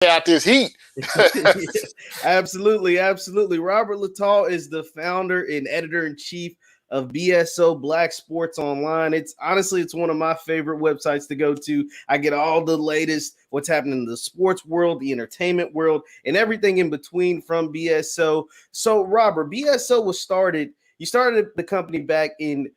out this heat. Absolutely, absolutely. Robert Littal is the founder and editor-in-chief of BSO Black Sports Online. It's one of my favorite websites to go to. I get all the latest, what's happening in the sports world, the entertainment world, and everything in between from BSO. So, Robert, BSO was started. You started the company back in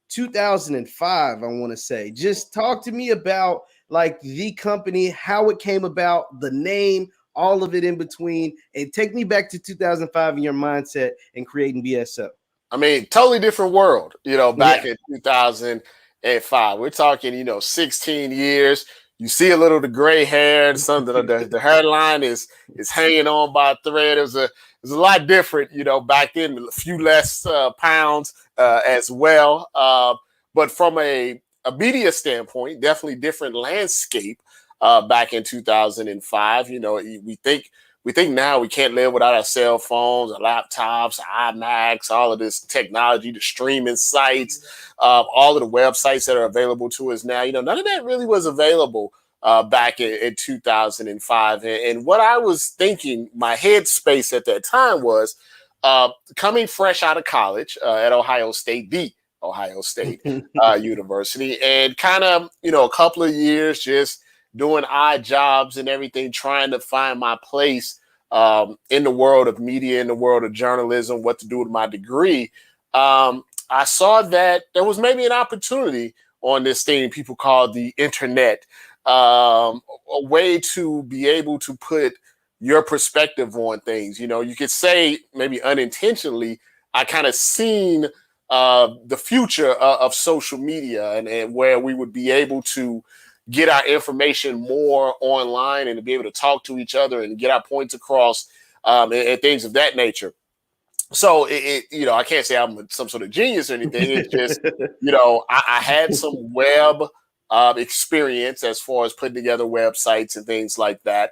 2005, I want to say. Just talk to me about like the company, how it came about, the name, all of it in between, and take me back to 2005 in your mindset and creating BSO. I mean, totally different world, back Yeah. in 2005. We're talking, 16 years. You see a little of the gray hair, some of the hairline is hanging on by a thread. It was a lot different, back then, a few less pounds as well. But from a media standpoint, definitely different landscape back in 2005. We think now we can't live without our cell phones, our laptops, our iMacs, all of this technology, the streaming sites, all of the websites that are available to us now. None of that really was available back in 2005. And what I was thinking, my headspace at that time was coming fresh out of college at Ohio State, the Ohio State University, and kind of, a couple of years just doing odd jobs and everything, trying to find my place in the world of media, in the world of journalism, what to do with my degree. I saw that there was maybe an opportunity on this thing people call the internet, a way to be able to put your perspective on things. You could say maybe unintentionally, I kind of seen the future of social media and where we would be able to get our information more online and to be able to talk to each other and get our points across and things of that nature. So I can't say I'm some sort of genius or anything. It's just, I had some web experience as far as putting together websites and things like that.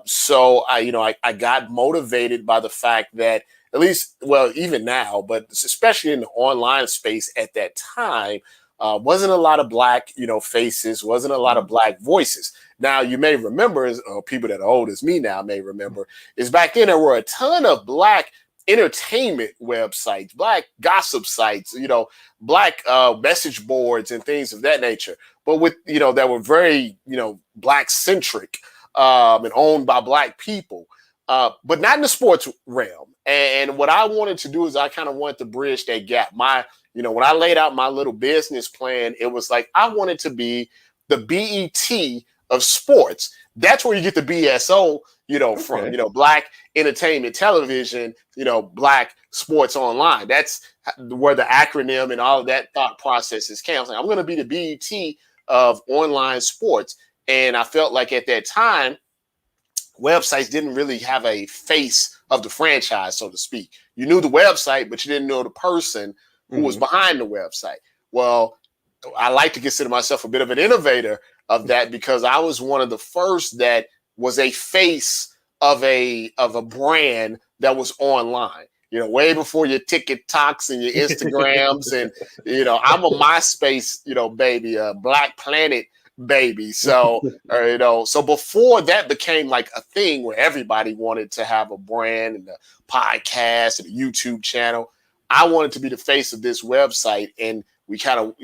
So I got motivated by the fact that at least, well, even now, but especially in the online space at that time, wasn't a lot of black, faces, wasn't a lot of black voices. Now, you may remember, or people that are old as me now may remember, is back then there were a ton of black entertainment websites, black gossip sites, black message boards and things of that nature. But that were very, black centric and owned by black people, but not in the sports realm. And what I wanted to do is I kind of wanted to bridge that gap. When I laid out my little business plan, it was like I wanted to be the BET of sports. That's where you get the BSO, from, Okay. Black Entertainment Television, Black Sports Online. That's where the acronym and all of that thought processes came. I was like, I'm going to be the BET of online sports. And I felt like at that time, websites didn't really have a face of the franchise, so to speak. You knew the website, but you didn't know the person who was behind the website. Well, I like to consider myself a bit of an innovator of that because I was one of the first that was a face of a brand that was online. Way before your TikToks and your Instagrams, and I'm a MySpace, baby, a Black Planet baby. So, so before that became like a thing where everybody wanted to have a brand and a podcast and a YouTube channel, I wanted to be the face of this website, and we kind of,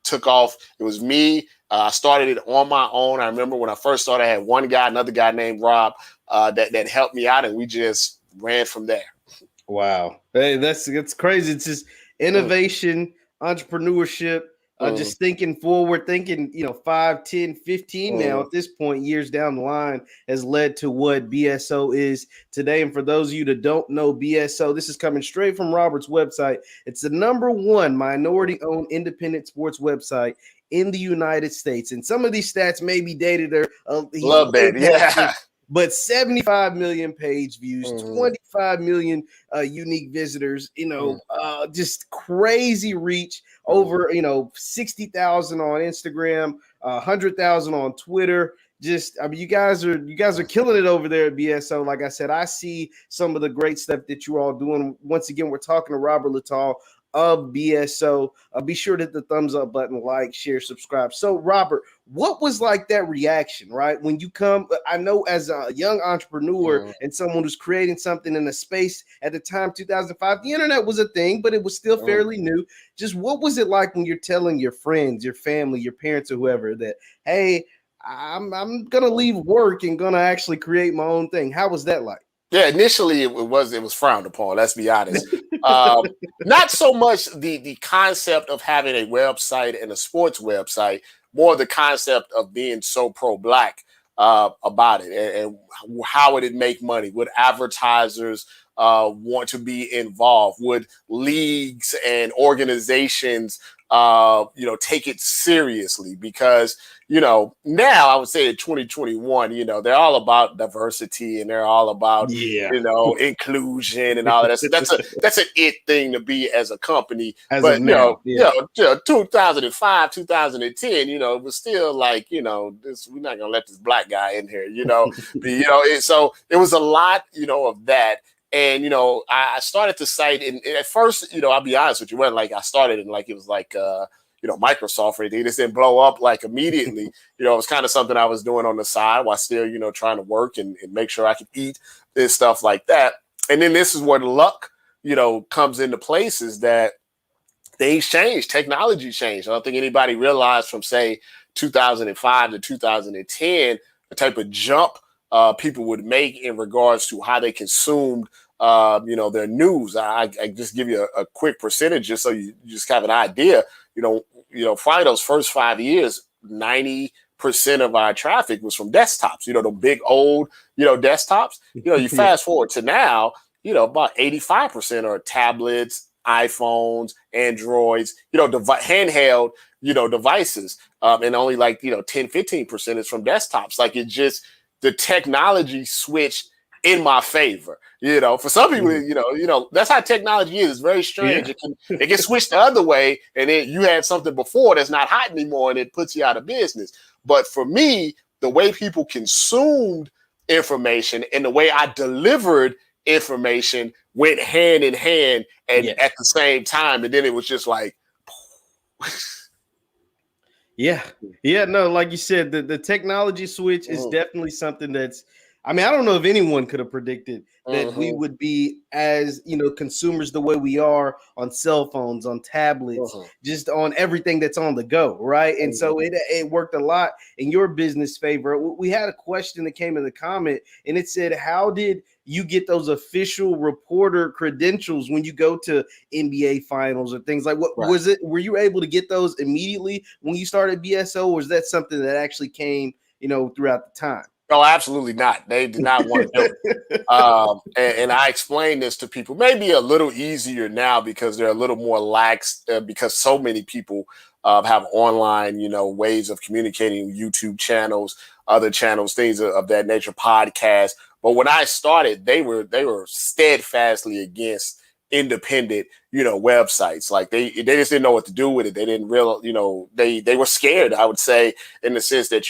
took off. It was me. I started it on my own. I remember when I first started, I had one guy, another guy named Rob, that helped me out, and we just ran from there. Wow. Hey, that's crazy. It's just innovation, entrepreneurship, just thinking forward, thinking, 5, 10, 15 now at this point, years down the line, has led to what BSO is today. And for those of you that don't know BSO, this is coming straight from Robert's website. It's the #1 minority-owned independent sports website in the United States. And some of these stats may be dated. Love that. Yeah. But 75 million page views, 25 million unique visitors, just crazy reach, over, 60,000 on Instagram, 100,000 on Twitter. You guys are killing it over there at BSO. Like I said, I see some of the great stuff that you're all doing. Once again, we're talking to Robert Littal, of BSO. Be sure to hit the thumbs up button, like, share, subscribe. So, Robert, what was like that reaction, right? When you come, I know as a young entrepreneur and someone who's creating something in a space at the time, 2005, the internet was a thing, but it was still fairly new. Just what was it like when you're telling your friends, your family, your parents, or whoever that, hey, I'm gonna leave work and gonna actually create my own thing? How was that like? Yeah, initially it was frowned upon. Let's be honest. Not so much the concept of having a website and a sports website, more the concept of being so pro-black about it, and how would it make money? Would advertisers want to be involved? Would leagues and organizations take it seriously? Because now I would say in 2021, they're all about diversity and they're all about inclusion and all of that. So that's an it thing to be as a company. As but of now, 2005, 2010, it was still like, we're not gonna let this black guy in here, so it was a lot, of that. And I started to cite, and at first, I'll be honest with you, when like I started and like it was like Microsoft or anything. This didn't blow up like immediately. It was kind of something I was doing on the side while still, trying to work and make sure I could eat and stuff like that. And then this is where the luck, comes into place, is that things change, technology changed. I don't think anybody realized from say 2005 to 2010 the type of jump people would make in regards to how they consumed their news. I just give you a quick percentage just so you just have an idea. Probably those first 5 years, 90% of our traffic was from desktops, the big old, desktops. You fast forward to now, about 85% are tablets, iPhones, Androids, handheld, devices. And only like, 10-15% is from desktops. Like it just, the technology switched in my favor. For some people, that's how technology is. It's very strange. Yeah. It can switch the other way, and then you had something before that's not hot anymore, and it puts you out of business. But for me, the way people consumed information and the way I delivered information went hand in hand and at the same time, and then it was just like. No, like you said, the technology switch is definitely something that's, I don't know if anyone could have predicted that we would be as, consumers the way we are on cell phones, on tablets, just on everything that's on the go, right? And so it worked a lot in your business favor. We had a question that came in the comment, and it said, how did you get those official reporter credentials when you go to NBA finals or things like what was it? Were you able to get those immediately when you started BSO, or was that something that actually came, throughout the time? No, absolutely not. They did not want to do it. And I explained this to people, maybe a little easier now because they're a little more lax because so many people have online, ways of communicating, YouTube channels, other channels, things of that nature, podcasts. But when I started, they were steadfastly against independent, websites. Like they just didn't know what to do with it. They didn't they were scared, I would say, in the sense that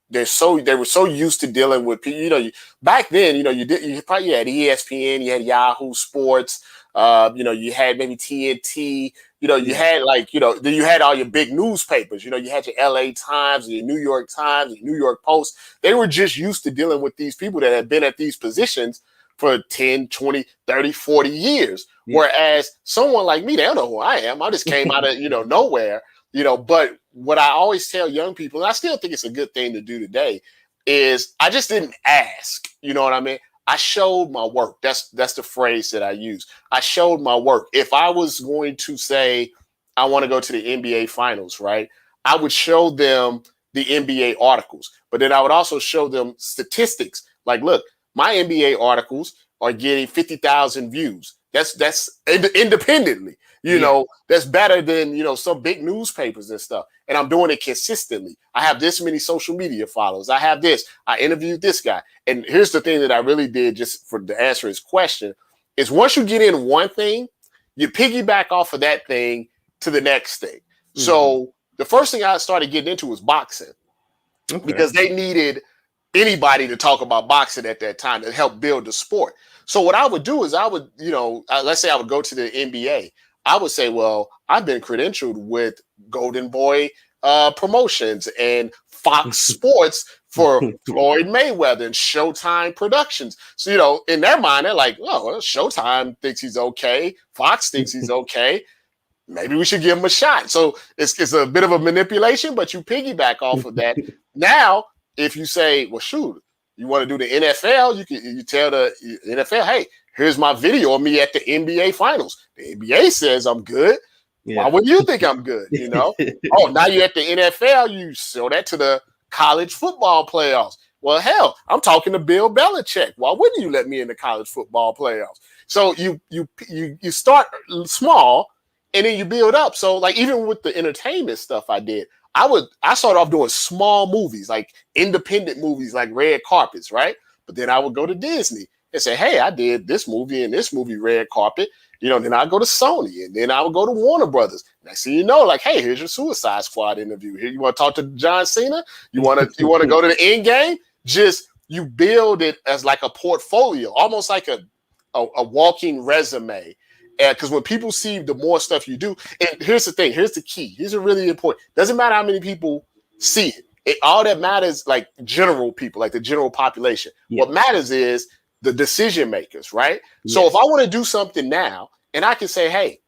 they were so used to dealing with people. Back then, you probably had ESPN, you had Yahoo Sports, you had maybe TNT, you had then you had all your big newspapers, you had your LA Times, your New York Times, your New York Post. They were just used to dealing with these people that had been at these positions for 10, 20, 30, 40 years. Yeah. Whereas someone like me, they don't know who I am. I just came out of, nowhere, but what I always tell young people, and I still think it's a good thing to do today, is I just didn't ask. You know what I mean? I showed my work. That's the phrase that I use. I showed my work. If I was going to say I want to go to the NBA finals, right? I would show them the NBA articles, but then I would also show them statistics. Like, look, my NBA articles are getting 50,000 views. That's independently, that's better than, some big newspapers and stuff. And I'm doing it consistently. I have this many social media followers. I have this. I interviewed this guy. And here's the thing that I really did, just for to answer his question, is once you get in one thing, you piggyback off of that thing to the next thing. Mm-hmm. So the first thing I started getting into was boxing, because they needed anybody to talk about boxing at that time to help build the sport. So what I would do is I would, let's say I would go to the NBA. I would say, well, I've been credentialed with Golden Boy Promotions and Fox Sports for Floyd Mayweather and Showtime Productions. So, in their mind, they're like, oh, well, Showtime thinks he's okay. Fox thinks he's okay. Maybe we should give him a shot. So it's a bit of a manipulation, but you piggyback off of that. Now, if you say, well, shoot, you want to do the NFL, you tell the NFL, hey, here's my video of me at the NBA Finals. The NBA says I'm good. Yeah. Why wouldn't you think I'm good? Oh, now you're at the NFL, you show that to the college football playoffs. Well, hell, I'm talking to Bill Belichick. Why wouldn't you let me in the college football playoffs? So you start small and then you build up. So like even with the entertainment stuff I did, I started off doing small movies, like independent movies, like red carpets, right? But then I would go to Disney and say, hey, I did this movie and this movie red carpet. Then I go to Sony and then I would go to Warner Brothers. Next thing you know, like, hey, here's your Suicide Squad interview. Here, you want to talk to John Cena? You want to go to the end game? Just you build it as like a portfolio, almost like a walking resume. Because when people see the more stuff you do, and here's the thing, here's the key. Here's a really important. Doesn't matter how many people see it. All that matters, like general people, like the general population. Yeah. What matters is the decision makers, right? Yes. So if I want to do something now, and I can say, hey,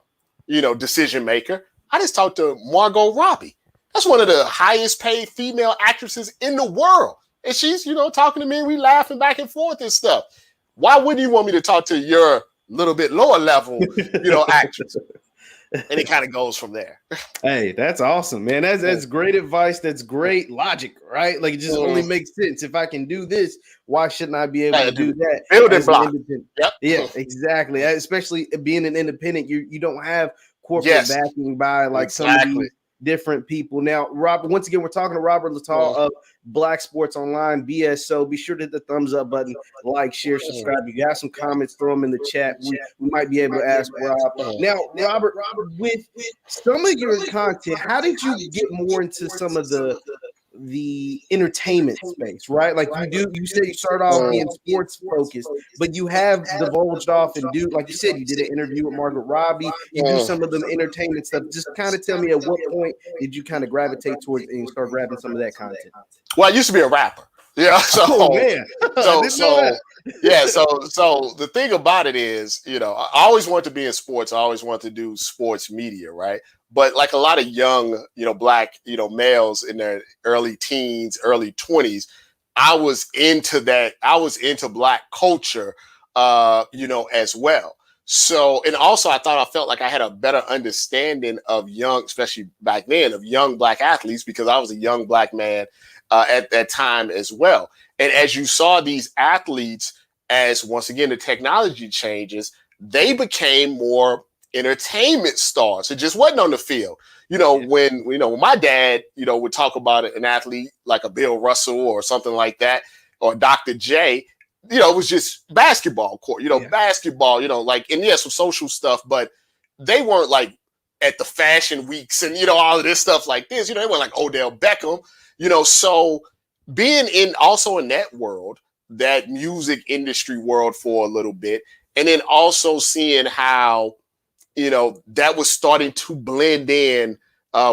decision maker, I just talked to Margot Robbie. That's one of the highest paid female actresses in the world. And she's, talking to me and we laughing back and forth and stuff. Why wouldn't you want me to talk to your little bit lower level, actress? And it kind of goes from there. Hey, that's awesome, man. That's great advice. That's great logic, right? Like it just only makes sense. If I can do this, why shouldn't I be able to do that? Building block. Yep. Yeah, exactly. Especially being an independent, you don't have corporate backing by like some of these different people. Now, Robert, once again, we're talking to Robert Littal of Black Sports Online, BSO. Be sure to hit the thumbs up button, like, share, subscribe. If you got some comments, throw them in the chat. We might be able to ask Rob. Now, Robert, with some of your content, how did you get more into some of the entertainment space, right? Like you said you started off being sports focused, but you have divulged off and like you said, you did an interview with Margot Robbie, you do some of them entertainment stuff. Just kind of tell me at what point did you kind of gravitate towards and start grabbing some of that content? Well, I used to be a rapper. Yeah. So, man. So the thing about it is, I always wanted to be in sports. I always wanted to do sports media, right? But like a lot of young, Black, males in their early teens, early 20s, I was into that. I was into Black culture, as well. So, and also I felt like I had a better understanding of young, especially back then, of young Black athletes because I was a young Black man at that time as well. And as you saw these athletes, as once again, the technology changes, they became more entertainment stars. It just wasn't on the field. When my dad, would talk about an athlete like a Bill Russell or something like that, or Dr. J, it was just basketball court, basketball, some social stuff, but they weren't like at the fashion weeks and, all of this stuff like this, they weren't like Odell Beckham, so being also in that world, that music industry world for a little bit, and then also seeing how, that was starting to blend in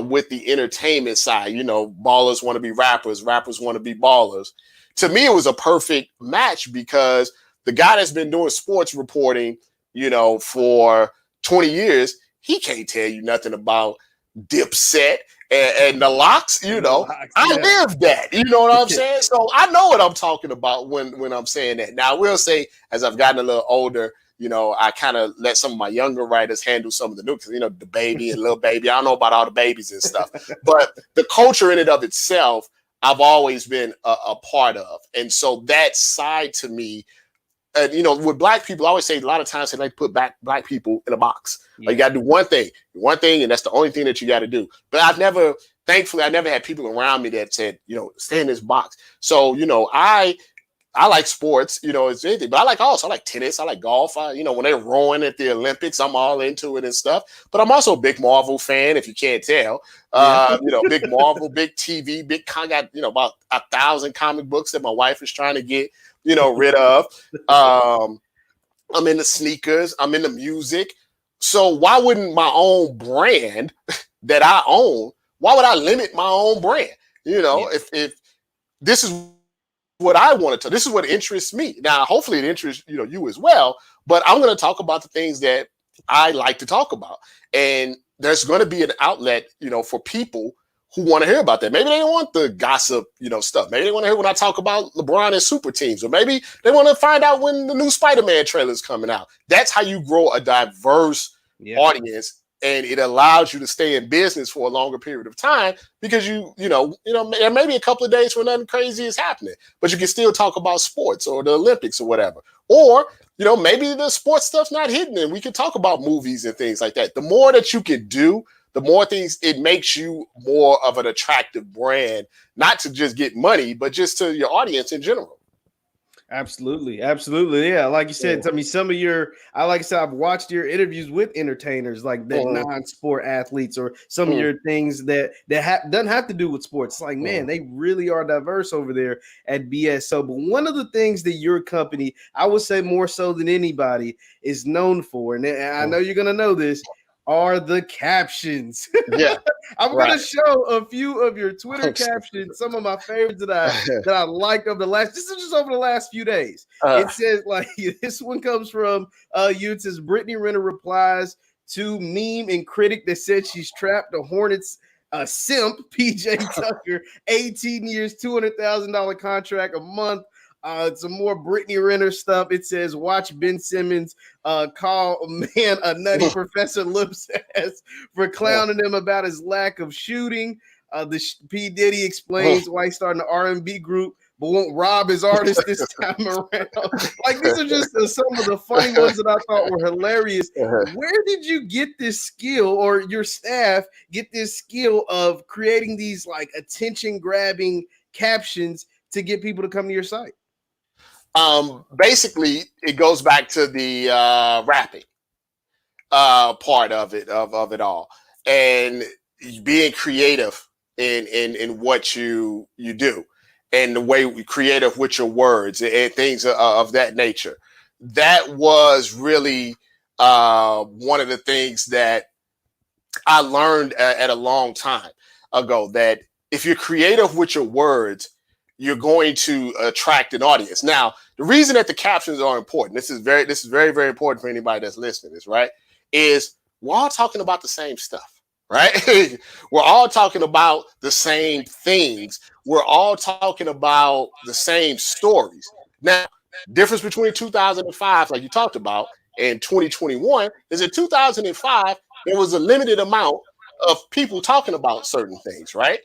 with the entertainment side. Ballers want to be rappers, rappers want to be ballers. To me, it was a perfect match because the guy that's been doing sports reporting, for 20 years, he can't tell you nothing about Dipset and the Locks. I live that. You know what I'm saying? So I know what I'm talking about when I'm saying that. Now, I will say, as I've gotten a little older, I kind of let some of my younger writers handle some of the new, because, the baby and little baby. I don't know about all the babies and stuff, but the culture in and of itself, I've always been a part of. And so that side to me, with Black people, I always say a lot of times they like to put Black people in a box. Yeah. Like you got to do one thing, and that's the only thing that you got to do. But thankfully, I never had people around me that said, stay in this box. So, I like sports, it's anything, but I like tennis, I like golf. When they're rowing at the Olympics, I'm all into it and stuff. But I'm also a big Marvel fan, if you can't tell. Big Marvel, big TV, got about 1,000 comic books that my wife is trying to get rid of. I'm into sneakers, I'm into music. So why wouldn't my own brand that I own, why would I limit my own brand? You know, Yeah. if this is what I wanted to, this is what interests me. Now, hopefully it interests, you as well, but I'm going to talk about the things that I like to talk about. And there's going to be an outlet, for people who want to hear about that. Maybe they don't want the gossip, stuff. Maybe they want to hear when I talk about LeBron and super teams, or maybe they want to find out when the new Spider-Man trailer is coming out. That's how you grow a diverse audience, and it allows you to stay in business for a longer period of time because there may be a couple of days where nothing crazy is happening, but you can still talk about sports or the Olympics or whatever. Or, maybe the sports stuff's not hidden and we can talk about movies and things like that. The more that you can do, the more things, it makes you more of an attractive brand, not to just get money, but just to your audience in general. Absolutely. Yeah. Like you said, I mean, like I said, I've watched your interviews with entertainers, like that non-sport athletes, or some of your things that doesn't have to do with sports. It's like, man, they really are diverse over there at BSO. But one of the things that your company, I would say more so than anybody, is known for, and I know you're going to know this, are the captions. Yeah. I'm going to show a few of your Twitter captions, some of my favorites that I like over this is just over the last few days. It says, like, this one comes from you. It says, Brittany Renner replies to meme and critic that said she's trapped the Hornets simp, PJ Tucker, 18 years, $200,000 contract a month. Some more Brittany Renner stuff. It says, watch Ben Simmons call a man a nutty Professor Lip's ass for clowning him about his lack of shooting. P. Diddy explains why he's starting an R&B group, but won't rob his artist this time around. Like, these are just some of the funny ones that I thought were hilarious. Where did you get this skill, or your staff get this skill of creating these like attention-grabbing captions to get people to come to your site? Basically, it goes back to the rapping part of it all, and being creative in what you do, and the way we creative with your words and things of that nature. That was really one of the things that I learned at a long time ago, that if you're creative with your words, you're going to attract an audience. Now, the reason that the captions are important, this is very, very important for anybody that's listening, is we're all talking about the same stuff, right? We're all talking about the same things. We're all talking about the same stories. Now, difference between 2005, like you talked about, and 2021 is in 2005, there was a limited amount of people talking about certain things, right?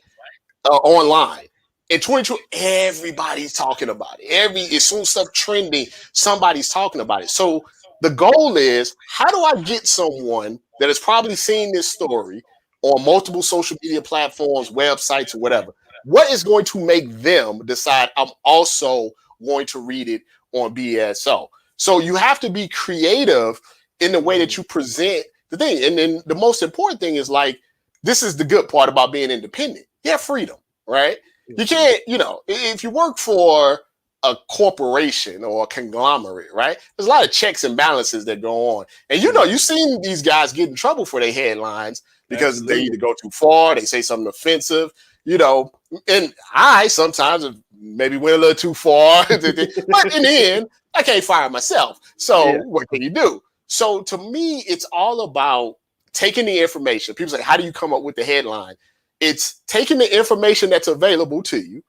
Online. In 22, everybody's talking about it. As soon as stuff trending, somebody's talking about it. So the goal is, how do I get someone that has probably seen this story on multiple social media platforms, websites, or whatever? What is going to make them decide I'm also going to read it on BSO? So you have to be creative in the way that you present the thing. And then the most important thing is, like, this is the good part about being independent. You have freedom, right? You can't, if you work for a corporation or a conglomerate, right? There's a lot of checks and balances that go on. And you've seen these guys get in trouble for their headlines because they either go too far, they say something offensive, and I sometimes maybe went a little too far. But in the end, I can't fire myself. So what can you do? So to me, it's all about taking the information. People say, how do you come up with the headline? It's taking the information that's available to you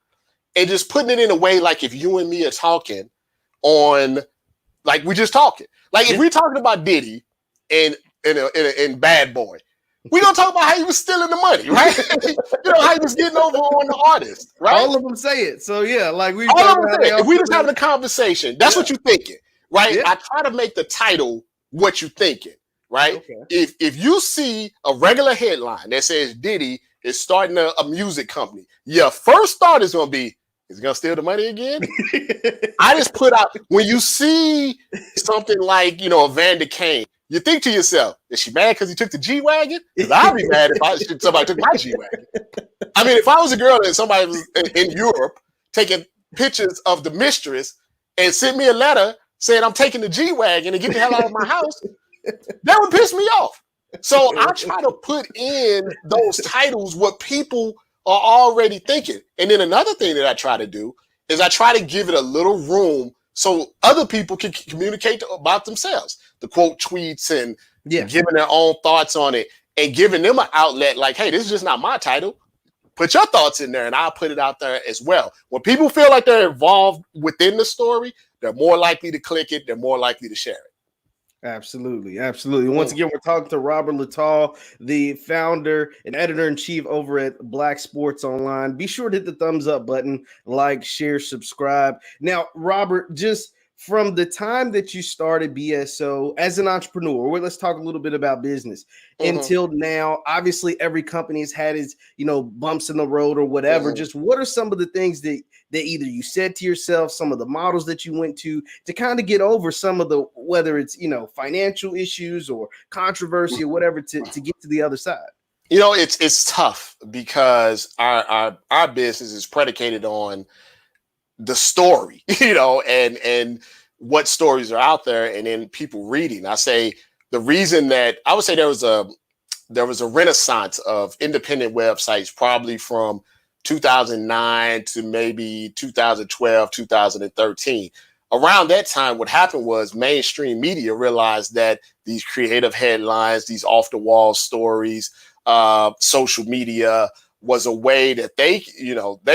and just putting it in a way like if you and me are talking on, like we're just talking. Like if we're talking about Diddy and Bad Boy, we're going to talk about how he was stealing the money, right? How he was getting over on the artist, right? All of them say it. So, yeah, like we all of them say it. If we just having a conversation, that's what you're thinking, right? I try to make the title what you're thinking, right? Okay. If you see a regular headline that says Diddy is starting a music company, your first thought is going to be, is he going to steal the money again? I just put out, when you see something like, Evander Kane, you think to yourself, is she mad because he took the G-Wagon? Because I'd be mad if somebody took my G-Wagon. I mean, if I was a girl and somebody was in Europe taking pictures of the mistress and sent me a letter saying I'm taking the G-Wagon and get the hell out of my house, That would piss me off. So I try to put in those titles what people are already thinking. And then another thing that I try to do is I try to give it a little room so other people can communicate about themselves. The quote tweets and giving their own thoughts on it and giving them an outlet like, hey, this is just not my title. Put your thoughts in there and I'll put it out there as well. When people feel like they're involved within the story, they're more likely to click it. They're more likely to share it. Absolutely. Once again, we're talking to Robert Littal, the founder and editor-in-chief over at Black Sports Online. Be sure to hit the thumbs up button, like, share, subscribe. Now, Robert, just from the time that you started BSO as an entrepreneur, let's talk a little bit about business until now. Obviously, every company has had its, bumps in the road or whatever. Just what are some of the things that either you said to yourself, some of the models that you went to kind of get over some of the, whether it's, financial issues or controversy or whatever to get to the other side? It's tough because our business is predicated on the story, and what stories are out there and then people reading. I say the reason that I would say there was a renaissance of independent websites probably from 2009 to maybe 2012, 2013. Around that time, what happened was mainstream media realized that these creative headlines, these off-the-wall stories, social media was a way that they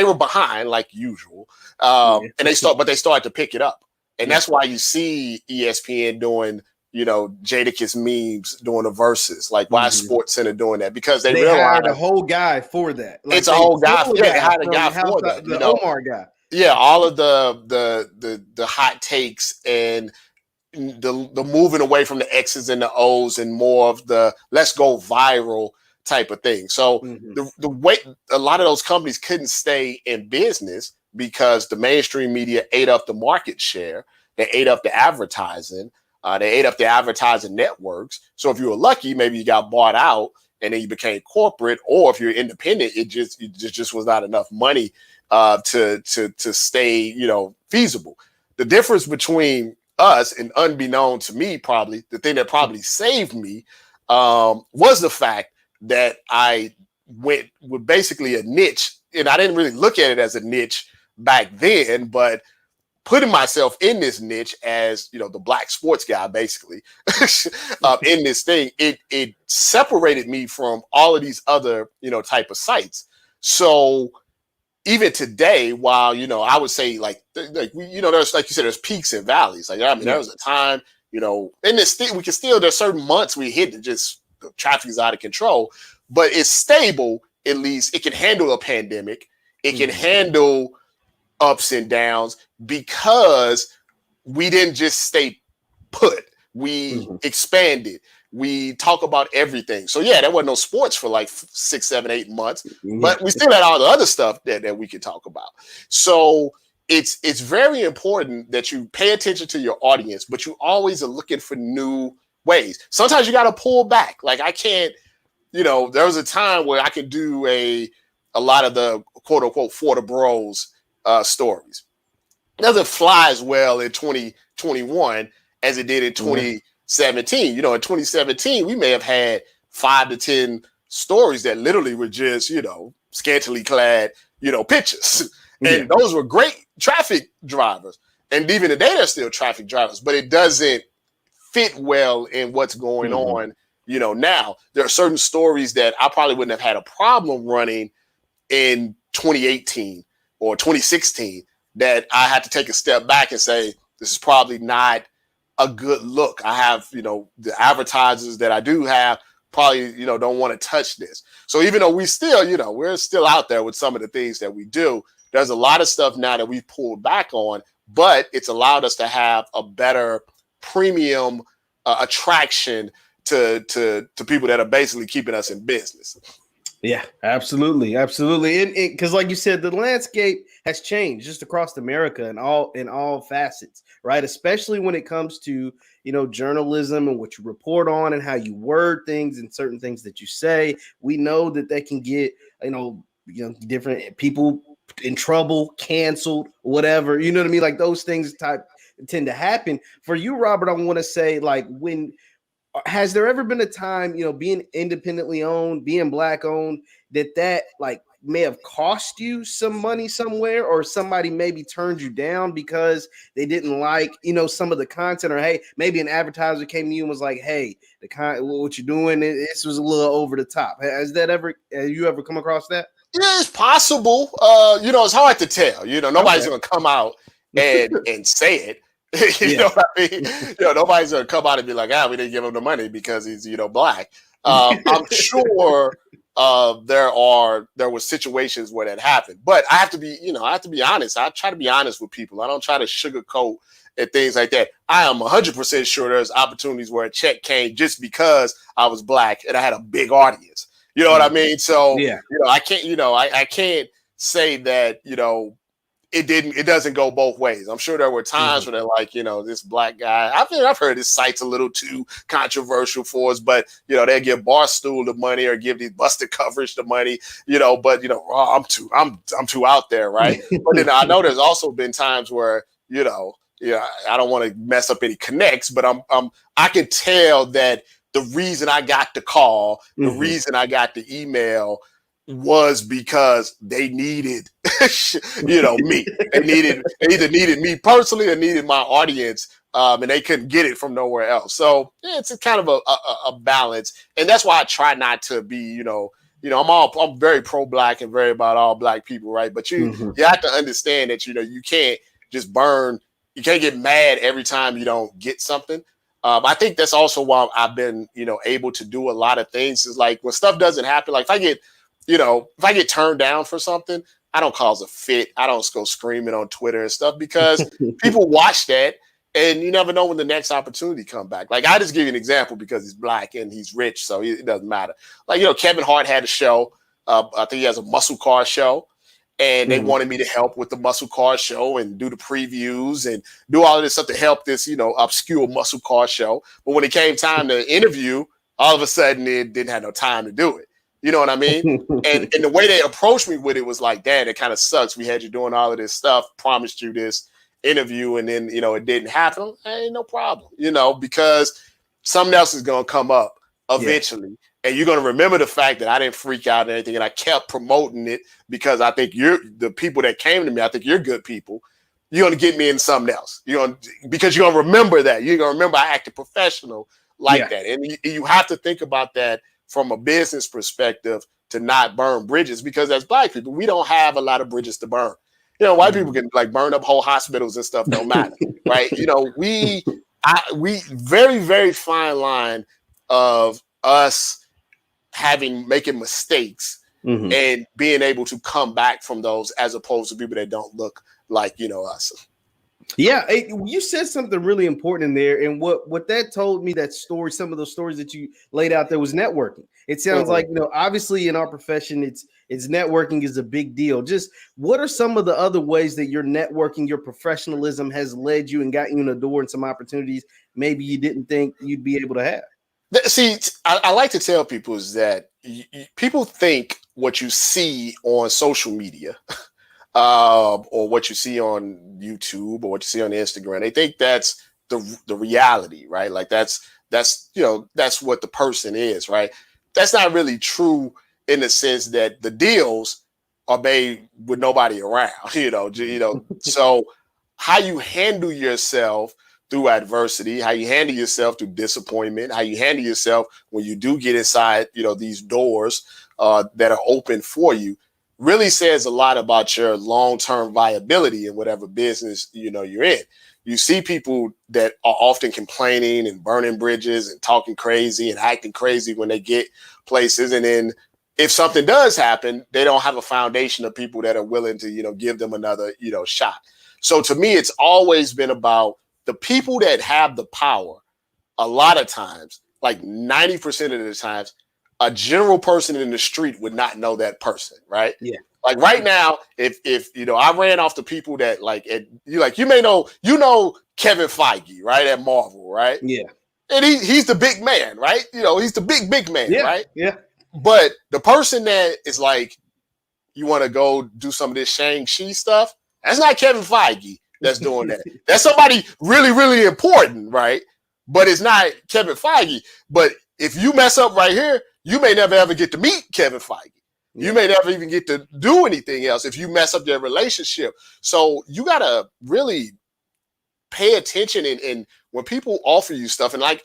were behind like usual. And they started to pick it up. And that's why you see ESPN doing, Jadakiss memes doing the verses, like why Sports Center doing that? Because they realized hired a whole guy for that. Like it's a whole guy. Yeah, they hired a guy for that. The Omar guy. Yeah, all of the hot takes and the moving away from the X's and the O's and more of the let's go viral type of thing. So the way a lot of those companies couldn't stay in business because the mainstream media ate up the market share. They ate up the advertising. They ate up the advertising networks. So if you were lucky, maybe you got bought out and then you became corporate, or if you're independent, it just was not enough money to stay, feasible. The difference between us and unbeknown to me, probably the thing that probably saved me was the fact that I went with basically a niche, and I didn't really look at it as a niche back then, but putting myself in this niche as, the black sports guy, basically, in this thing, it separated me from all of these other, type of sites. So even today, while, I would say there's, like you said, there's peaks and valleys. Like, there was a time, in this thing, we can still, there's certain months we hit that just the traffic is out of control, but it's stable. At least it can handle a pandemic. It can handle ups and downs because we didn't just stay put. We expanded. We talk about everything. So yeah, there wasn't no sports for like 6, 7, 8 months, but we still had all the other stuff that we could talk about. So it's very important that you pay attention to your audience, but you always are looking for new ways. Sometimes you got to pull back. Like I can't, there was a time where I could do a lot of the quote unquote for the bros stories. Doesn't fly as well in 2021 as it did in 2017. In 2017, we may have had 5 to 10 stories that literally were just, scantily clad, pictures. And those were great traffic drivers. And even today, they're still traffic drivers, but it doesn't fit well in what's going on, now. There are certain stories that I probably wouldn't have had a problem running in 2018 or 2016 that I had to take a step back and say, this is probably not a good look. I have, the advertisers that I do have probably, don't want to touch this. So even though we still, we're still out there with some of the things that we do, there's a lot of stuff now that we've pulled back on, but it's allowed us to have a better premium attraction to people that are basically keeping us in business. Yeah, absolutely. And because like you said, the landscape has changed just across America in all facets, right? Especially when it comes to, journalism and what you report on and how you word things and certain things that you say. We know that they can get, different people in trouble, canceled, whatever, you know what I mean? Like those things tend to happen. For you, Robert, I want to say, like, when has there ever been a time, being independently owned, being black owned, that like may have cost you some money somewhere, or somebody maybe turned you down because they didn't like, some of the content, or hey, maybe an advertiser came to you and was like, hey, what you're doing, this was a little over the top. Have you ever come across that? Yeah, it's possible. It's hard to tell. Nobody's Okay. gonna come out and say it. You Yeah. know what I mean? Nobody's gonna come out and be like, we didn't give him the money because he's, black. I'm sure there were situations where that happened, but I have to be honest. I try to be honest with people. I don't try to sugarcoat and things like that. I am 100% sure there's opportunities where a check came just because I was black and I had a big audience. You know what I mean? So Yeah. I can't, I can't say that, it doesn't go both ways. I'm sure there were times where they're like, this black guy, I've heard his site's a little too controversial for us, but they give Barstool the money or give these busted coverage the money, but I'm too out there, right? But then I know there's also been times where, I don't want to mess up any connects, but I can tell that the reason I got the call, the reason I got the email was because they needed, me. They either needed me personally or needed my audience, and they couldn't get it from nowhere else. So it's a kind of a balance, and that's why I try not to be, I'm very pro-black and very about all black people, right? But you have to understand that you can't just burn. You can't get mad every time you don't get something. I think that's also why I've been, able to do a lot of things. Is like when stuff doesn't happen, like if I get turned down for something, I don't cause a fit. I don't go screaming on Twitter and stuff because people watch that and you never know when the next opportunity come back. Like I just give you an example because he's black and he's rich, so it doesn't matter. Like, Kevin Hart had a show. I think he has a muscle car show. And they wanted me to help with the muscle car show and do the previews and do all of this stuff to help this, obscure muscle car show. But when it came time to interview, all of a sudden it didn't have no time to do it. You know what I mean? And the way they approached me with it was like, Dad, it kind of sucks. We had you doing all of this stuff, promised you this interview, and then, it didn't happen. Hey, no problem, because something else is going to come up eventually. Yeah. And you're going to remember the fact that I didn't freak out or anything. And I kept promoting it because I think the people that came to me, I think you're good people. You're going to get me in something else. Because you're going to remember that. You're going to remember I acted professional like that. And you have to think about that from a business perspective to not burn bridges, because as black people, we don't have a lot of bridges to burn. White people can like burn up whole hospitals and stuff. Don't matter. Right. We very, very fine line of us making mistakes and being able to come back from those, as opposed to people that don't look like us. Yeah, you said something really important in there, and what that told me, that story, some of those stories that you laid out there, was networking. It sounds like, obviously in our profession, it's networking is a big deal. Just what are some of the other ways that your networking, your professionalism has led you and got you in the door and some opportunities maybe you didn't think you'd be able to have? See, I like to tell people is that people think what you see on social media or what you see on YouTube or what you see on Instagram, they think that's the reality, right? Like that's what the person is, right? That's not really true in the sense that the deals are made with nobody around, So how you handle yourself through adversity, how you handle yourself through disappointment, how you handle yourself when you do get inside, these doors that are open for you, really says a lot about your long-term viability in whatever business, you're in. You see people that are often complaining and burning bridges and talking crazy and acting crazy when they get places. And then if something does happen, they don't have a foundation of people that are willing to, give them another, shot. So to me, it's always been about the people that have the power. A lot of times, like 90% of the times, a general person in the street would not know that person, right? Yeah. Like right now, if I ran off the people that you may know, Kevin Feige, right, at Marvel, right? Yeah. And he's the big man, right? He's the big man, right? Yeah. But the person that is like, you want to go do some of this Shang-Chi stuff, that's not Kevin Feige that's doing that. That's somebody really, really important, right? but it's not Kevin Feige. But if you mess up right here, you may never ever get to meet Kevin Feige. You may never even get to do anything else if you mess up their relationship. So you got to really pay attention. And when people offer you stuff, and like,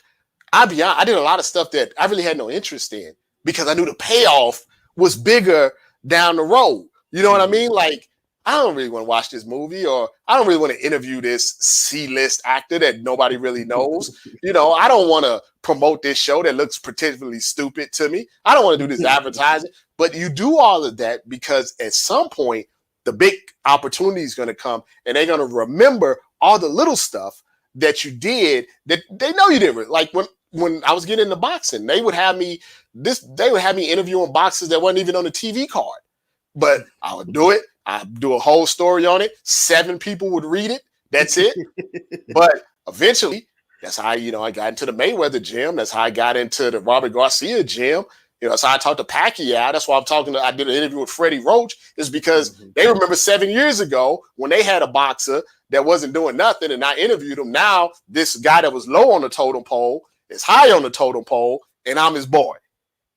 I did a lot of stuff that I really had no interest in because I knew the payoff was bigger down the road. You know what I mean? Like, I don't really want to watch this movie, or I don't really want to interview this C-list actor that nobody really knows. I don't want to promote this show that looks particularly stupid to me. I don't want to do this advertising. But you do all of that because at some point, the big opportunity is going to come, and they're going to remember all the little stuff that you did that they know you didn't. Like when I was getting into boxing, they would have me interviewing boxers that wasn't even on the TV card. But I would do it. I'd do a whole story on it. 7 people would read it. That's it. But eventually, that's how, I got into the Mayweather gym. That's how I got into the Robert Garcia gym. That's how I talked to Pacquiao. That's why I did an interview with Freddie Roach, is because they remember 7 years ago when they had a boxer that wasn't doing nothing, and I interviewed him. Now, this guy that was low on the totem pole is high on the totem pole, and I'm his boy.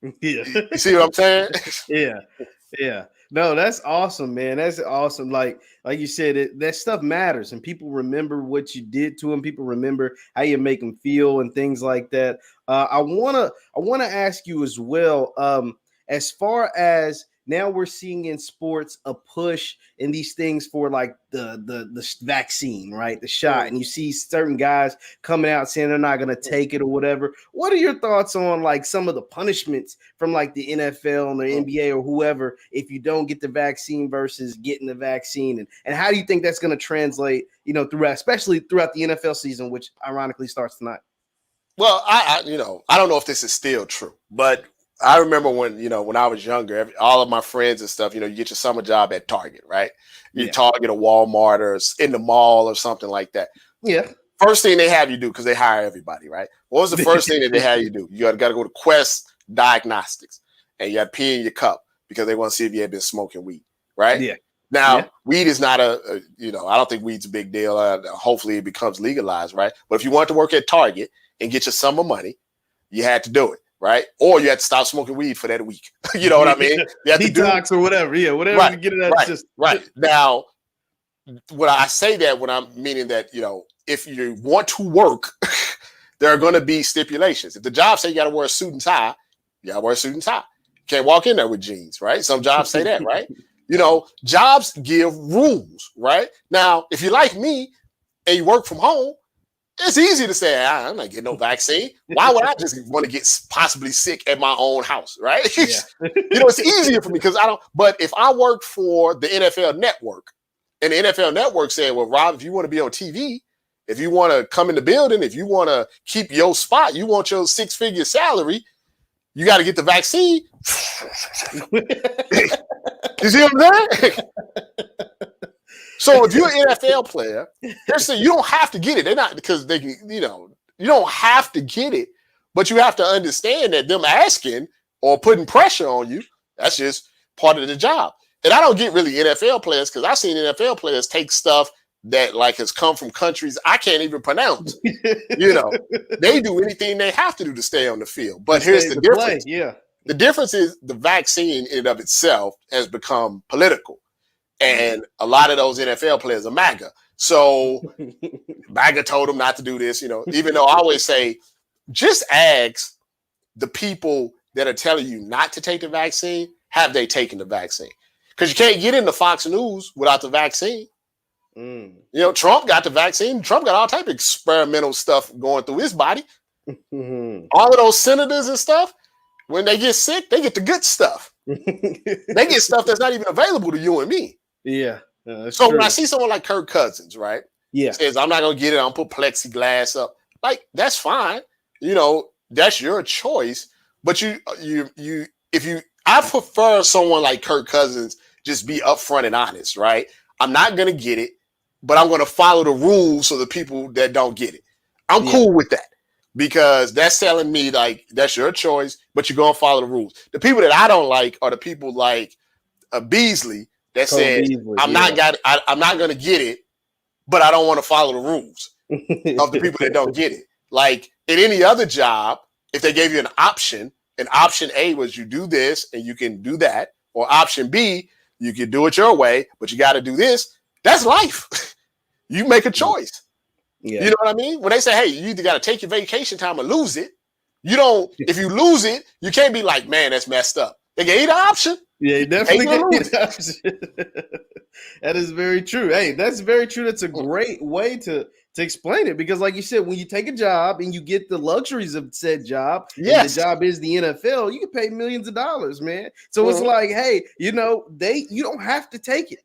Yeah. You see what I'm saying? Yeah. Yeah. No, that's awesome, man. That's awesome. Like you said, that stuff matters, and people remember what you did to them. People remember how you make them feel and things like that. I wanna ask you as well. As far as now, we're seeing in sports a push in these things for like the vaccine, right? The shot, and you see certain guys coming out saying they're not going to take it or whatever. What are your thoughts on like some of the punishments from like the NFL and the NBA or whoever if you don't get the vaccine versus getting the vaccine, and how do you think that's going to translate, especially throughout the NFL season, which ironically starts tonight? Well, I don't know if this is still true, but I remember when I was younger, all of my friends and stuff, you get your summer job at Target, right? You Target or Walmart or in the mall or something like that. Yeah. First thing they have you do, because they hire everybody, right? What was the first thing that they had you do? You got to go to Quest Diagnostics, and you got to pee in your cup because they want to see if you had been smoking weed, right? Yeah. Now, weed is not I don't think weed's a big deal. Hopefully it becomes legalized, right? But if you want to work at Target and get your summer money, you had to do it. Right, or you had to stop smoking weed for that week. You know what I mean? You had detox or whatever. Yeah, whatever right, to get it out of the system. Right now, when I say that, when I'm meaning that if you want to work, there are going to be stipulations. If the job say you got to wear a suit and tie, you got to wear a suit and tie. You can't walk in there with jeans, right? Some jobs say that, right? Jobs give rules, right? Now, if you're like me and you work from home, it's easy to say, I'm not getting no vaccine. Why would I just want to get possibly sick at my own house, right? Yeah. It's easier for me because I don't. But if I worked for the NFL Network, and the NFL Network said, well, Rob, if you want to be on TV, if you want to come in the building, if you want to keep your spot, you want your 6-figure salary, you got to get the vaccine. You see what I'm saying? So if you're an NFL player, they're saying you don't have to get it. They're not because they can, you don't have to get it, but you have to understand that them asking or putting pressure on you, that's just part of the job. And I don't get really NFL players because I've seen NFL players take stuff that like has come from countries I can't even pronounce. They do anything they have to do to stay on the field. But here's the difference. The difference is the vaccine in and of itself has become political. And a lot of those NFL players are MAGA. So MAGA told them not to do this, even though I always say, just ask the people that are telling you not to take the vaccine, have they taken the vaccine? Because you can't get into Fox News without the vaccine. Trump got the vaccine. Trump got all type of experimental stuff going through his body. All of those senators and stuff, when they get sick, they get the good stuff. They get stuff that's not even available to you and me. Yeah. So when I see someone like Kirk Cousins, right? Yeah. Says, I'm not going to get it. I'm going to put plexiglass up. Like, that's fine. That's your choice. But I prefer someone like Kirk Cousins just be upfront and honest, right? I'm not going to get it, but I'm going to follow the rules so the people that don't get it. I'm cool with that because that's telling me like, that's your choice, but you're going to follow the rules. The people that I don't like are the people like Beasley, that says I'm not going to get it, but I don't want to follow the rules of the people that don't get it. Like in any other job, if they gave you an option, and option A was you do this and you can do that, or option B, you can do it your way, but you got to do this. That's life. You make a choice. Yeah. You know what I mean? When they say, hey, you either got to take your vacation time or lose it, you don't, if you lose it, you can't be like, man, that's messed up. They gave you the option. Yeah, you definitely get the option. That is very true. Hey, that's very true. That's a great way to explain it, because like you said, when you take a job and you get the luxuries of said job, yes, and the job is the NFL, you can pay millions of dollars, man. So it's like, hey, you don't have to take it.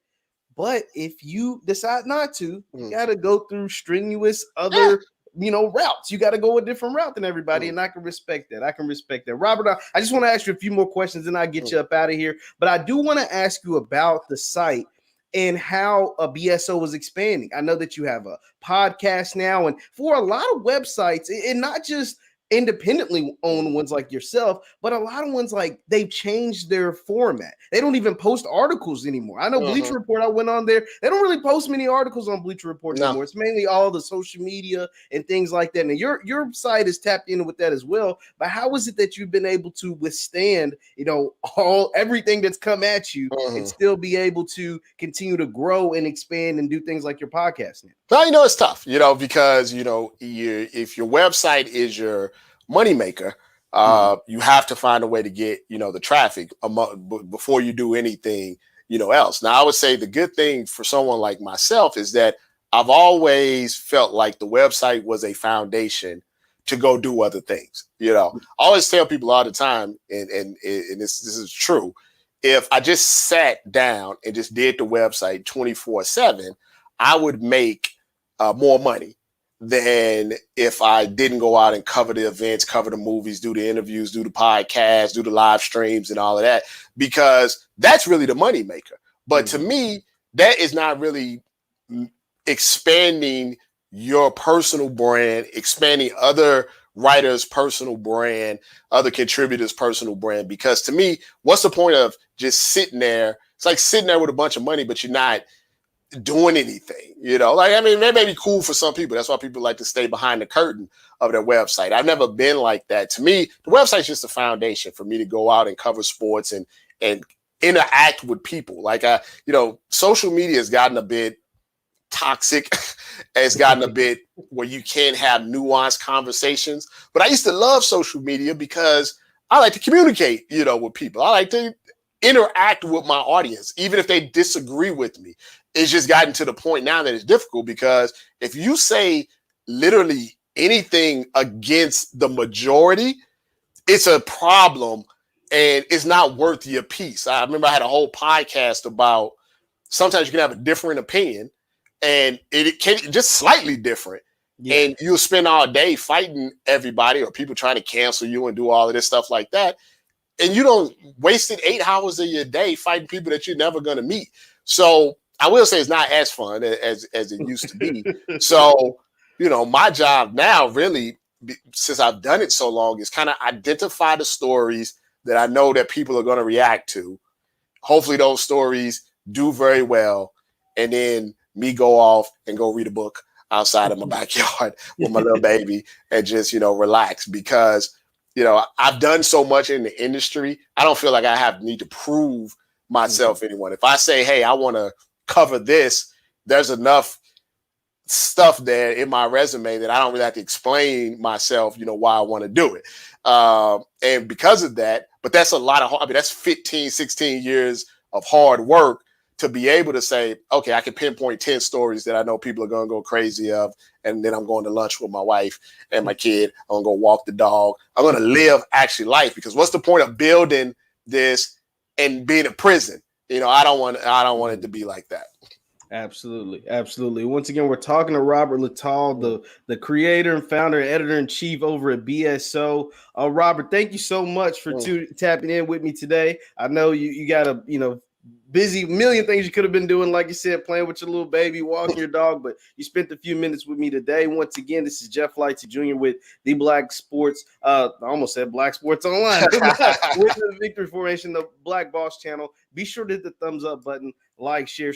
But if you decide not to, you got to go through strenuous other, routes. You got to go a different route than everybody. And I can respect that. Robert, I just want to ask you a few more questions and I'll get you up out of here. But I do want to ask you about the site and how a BSO was expanding. I know that you have a podcast now, and for a lot of websites, and not just independently owned ones like yourself, but a lot of ones, like, they've changed their format. They don't even post articles anymore. I know Bleacher Report, I went on there, they don't really post many articles on Bleacher Report anymore. It's mainly all the social media and things like that. And your site is tapped in with that as well. But how is it that you've been able to withstand, everything that's come at you and still be able to continue to grow and expand and do things like your podcast now? Well, it's tough, because, if your website is your moneymaker, you have to find a way to get, the traffic before you do anything, else. Now, I would say the good thing for someone like myself is that I've always felt like the website was a foundation to go do other things. I always tell people all the time, and this is true. If I just sat down and just did the website 24/7, I would make more money than if I didn't go out and cover the events, cover the movies, do the interviews, do the podcasts, do the live streams and all of that, because that's really the money maker. But to me, that is not really expanding your personal brand, expanding other writers' personal brand, other contributors' personal brand. Because to me, what's the point of just sitting there? It's like sitting there with a bunch of money, but you're not doing anything, that may be cool for some people. That's why people like to stay behind the curtain of their website. I've never been like that. To me, the website's just a foundation for me to go out and cover sports and interact with people. Like, social media has gotten a bit toxic. It's gotten a bit where you can't have nuanced conversations. But I used to love social media because I like to communicate, with people. I like to interact with my audience, even if they disagree with me. It's just gotten to the point now that it's difficult, because if you say literally anything against the majority, it's a problem and it's not worth your piece. I remember I had a whole podcast about sometimes you can have a different opinion, and it can just slightly different. Yeah. And you'll spend all day fighting everybody or people trying to cancel you and do all of this stuff like that. And you don't wasted 8 hours of your day fighting people that you're never going to meet. So I will say it's not as fun as it used to be. So, my job now really, since I've done it so long, is kind of identify the stories that I know that people are going to react to. Hopefully those stories do very well. And then me go off and go read a book outside of my backyard with my little baby and just, relax, because I've done so much in the industry. I don't feel like I need to prove myself to anyone. If I say, hey, I want to cover this, there's enough stuff there in my resume that I don't really have to explain myself, why I want to do it. And because of that, but that's a lot of, that's 15, 16 years of hard work to be able to say, okay, I can pinpoint 10 stories that I know people are going to go crazy of. And then I'm going to lunch with my wife and my kid. I'm going to go walk the dog. I'm going to live actually life, because what's the point of building this and being in prison? I don't want it to be like that. Absolutely. Once again, we're talking to Robert Littal, the creator and founder, editor-in-chief over at BSO. Robert, thank you so much for tapping in with me today. I know you got a busy million things you could have been doing, like you said, playing with your little baby, walking your dog, but you spent a few minutes with me today. Once again, this is Jeff Lighty Jr. with the Black Sports. I almost said Black Sports Online with the Victory Formation, the Black Boss channel. Be sure to hit the thumbs up button, like, share.